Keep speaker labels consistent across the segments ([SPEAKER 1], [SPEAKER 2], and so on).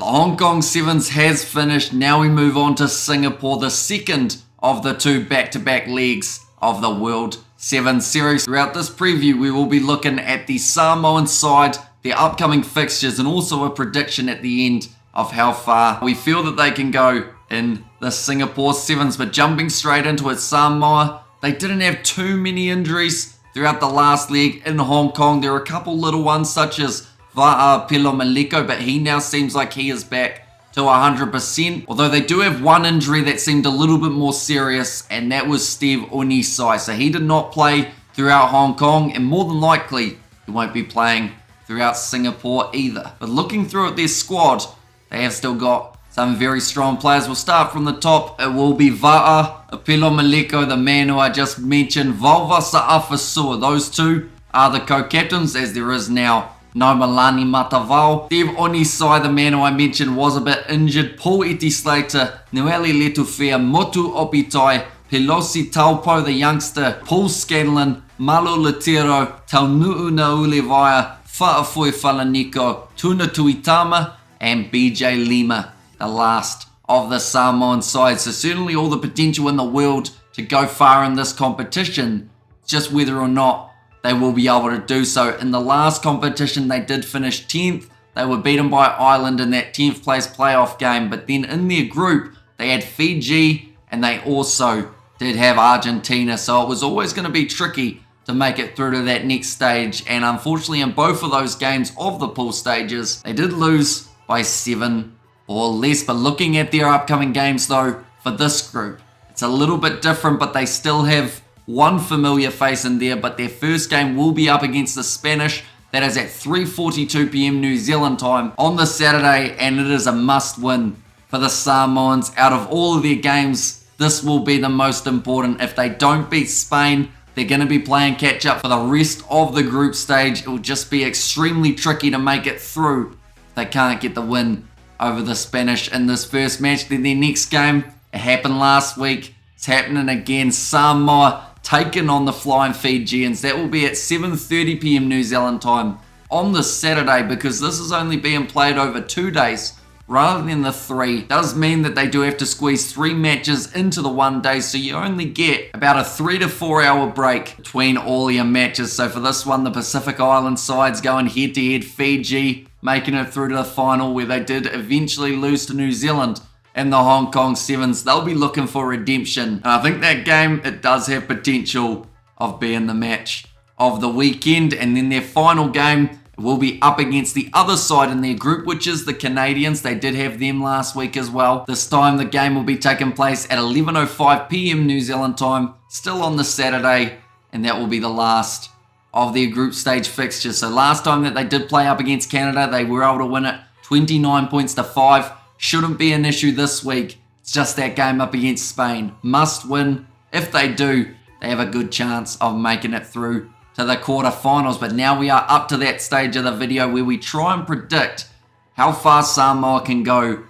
[SPEAKER 1] Hong Kong Sevens has finished. Now we move on to Singapore, the second of the two back-to-back legs of the World Sevens Series. Throughout this preview, we will be looking at the Samoan side, their upcoming fixtures, and also a prediction at the end of how far we feel that they can go in the Singapore Sevens. But jumping straight into it, Samoa, they didn't have too many injuries throughout the last leg in Hong Kong. There were a couple little ones such as Va'a Pilomaleko, but he now seems like he is back to 100%. Although they do have one injury that seemed a little bit more serious, and that was Steve Onisai. So he did not play throughout Hong Kong, and more than likely he won't be playing throughout Singapore either. But looking through at their squad, they have still got some very strong players. We'll start from the top. It will be Va'a Pilomaleko, the man who I just mentioned, Valva Sa'afasua. Those two are the co-captains, as there is now no Malani Matavao. Steve Onisai, the man who I mentioned, was a bit injured. Paul Iti Slater, Noeli Letufea, Motu Opitai, Pelosi Taupo, the youngster, Paul Scanlon, Malo Latero, Taunu'u Naulevaya, Fa'afoi Falaniko, Tuna Tuitama, and BJ Lima, the last of the Samoan side. So certainly all the potential in the world to go far in this competition, just whether or not they will be able to do so. In the last competition, they did finish 10th. They were beaten by Ireland in that 10th place playoff game. But then in their group, they had Fiji and they also did have Argentina. So it was always going to be tricky to make it through to that next stage. And unfortunately, in both of those games of the pool stages, they did lose by 7 or less. But looking at their upcoming games, though, for this group, it's a little bit different, but they still have one familiar face in there. But their first game will be up against the Spanish. That is at 3:42 p.m. New Zealand time on the Saturday, and it is a must win for the Samoans. Out of all of their games, this will be the most important. If they don't beat Spain, they're going to be playing catch up for the rest of the group stage. It will just be extremely tricky to make it through if they can't get the win over the Spanish in this first match. Then their next game, it happened last week. It's happening again. Samoa taken on the Flying Fijians. That will be at 7:30 p.m. New Zealand time on the Saturday, because this is only being played over 2 days rather than the 3. Does mean that they do have to squeeze 3 matches into the 1 day, so you only get about a 3 to 4 hour break between all your matches. So for this one, the Pacific Island sides going head to head. Fiji making it through to the final, where they did eventually lose to New Zealand. And the Hong Kong Sevens, they'll be looking for redemption. And I think that game, it does have potential of being the match of the weekend. And then their final game will be up against the other side in their group, which is the Canadians. They did have them last week as well. This time the game will be taking place at 11:05 p.m. New Zealand time, still on the Saturday. And that will be the last of their group stage fixtures. So last time that they did play up against Canada, they were able to win it 29 points to 5. Shouldn't be an issue this week. It's just that game up against Spain. Must win. If they do, they have a good chance of making it through to the quarterfinals. But now we are up to that stage of the video where we try and predict how far Samoa can go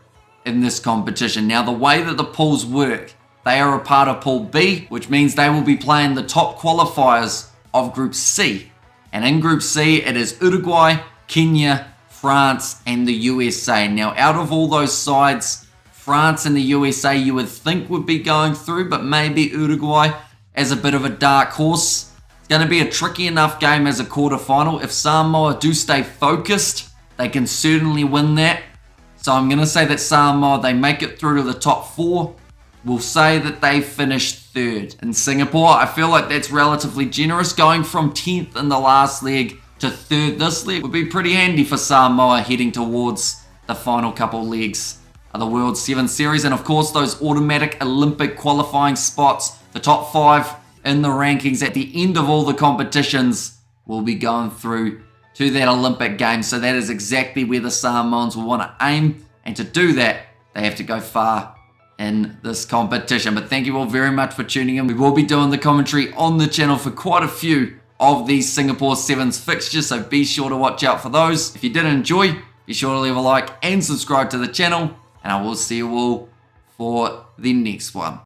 [SPEAKER 1] in this competition. Now, the way that the pools work, they are a part of Pool B, which means they will be playing the top qualifiers of Group C. And in Group C, it is Uruguay, Kenya, France, and the USA. Now, out of all those sides, France and the USA you would think would be going through, but maybe Uruguay as a bit of a dark horse. It's going to be a tricky enough game as a quarterfinal. If Samoa do stay focused, they can certainly win that. So I'm going to say that Samoa, they make it through to the top 4. We'll say that they finish 3rd. In Singapore, I feel like that's relatively generous. Going from 10th in the last leg to 3rd this leg would be pretty handy for Samoa heading towards the final couple legs of the World Sevens Series. And of course, those automatic Olympic qualifying spots, the top 5 in the rankings at the end of all the competitions, will be going through to that Olympic game. So that is exactly where the Samoans will want to aim. And to do that, they have to go far in this competition. But thank you all very much for tuning in. We will be doing the commentary on the channel for quite a few of these Singapore Sevens fixtures, so be sure to watch out for those. If you did enjoy, be sure to leave a like and subscribe to the channel, and I will see you all for the next one.